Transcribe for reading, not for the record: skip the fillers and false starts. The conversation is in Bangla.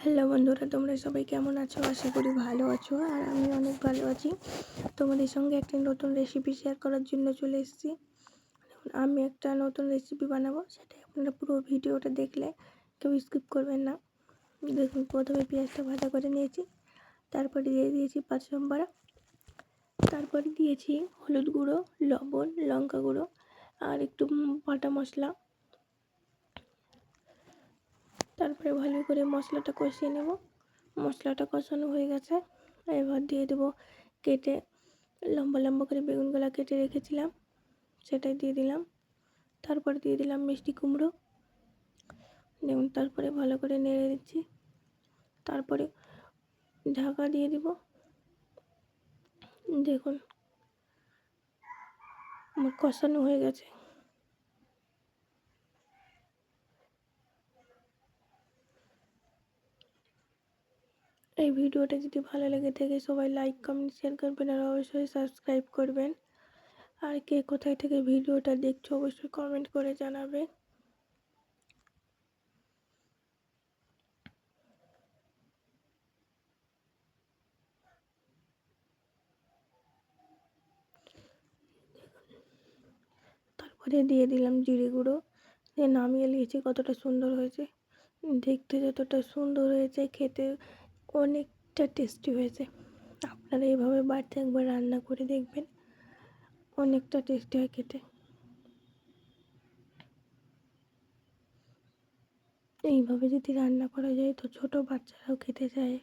হ্যালো বন্ধুরা, তোমরা সবাই কেমন আছো? আশা করি ভালো আছো। আর আমি অনেক ভালো আছি। তোমাদের সঙ্গে একটি নতুন রেসিপি শেয়ার করার জন্য চলে এসেছি। আমি একটা নতুন রেসিপি বানাবো, সেটাই আপনারা পুরো ভিডিওটা দেখলে কেউ স্কিপ করবেন না। দেখুন, প্রথমে পেঁয়াজটা ভাজা করে নিয়েছি, তারপরে দিয়ে দিয়েছি পাঁচফোড়ন, তারপরে দিয়েছি হলুদ গুঁড়ো, লবণ, লঙ্কা গুঁড়ো আর একটু বাটা মশলা। তারপরে ভালো করে মশলাটা কষিয়ে নেব। মশলাটা কষানো হয়ে গেছে, এবার দিয়ে দেবো কেটে লম্বা লম্বা করে বেগুনগুলো কেটে রেখেছিলাম, সেটাই দিয়ে দিলাম। তারপরে দিয়ে দিলাম মিষ্টি কুমড়ো। দেখুন, তারপরে ভালো করে নেড়ে দিচ্ছি, তারপরে ঢাকা দিয়ে দিব। দেখুন, আমার কষানো হয়ে গেছে। এই ভিডিওটা যদি ভালো লেগে থাকে সবাই লাইক, কমেন্ট, শেয়ার করবেন আর অবশ্যই সাবস্ক্রাইব করবেন। আর কে কোথায় থেকে ভিডিওটা দেখছো অবশ্যই কমেন্ট করে জানাবে। তারপরে দিয়ে দিলাম জিরে গুঁড়ো, দিয়ে নামিয়ে নিয়েছি। কতটা সুন্দর হয়েছে দেখতে, যতটা সুন্দর হয়েছে খেতে অনেকটা টেস্টি হয়েছে। আপনারা এইভাবে বাড়িতে একবার রান্না করে দেখবেন, অনেকটা টেস্টি হয় খেতে। এইভাবে যদি রান্না করা যায় তো ছোট বাচ্চারাও খেতে চায়।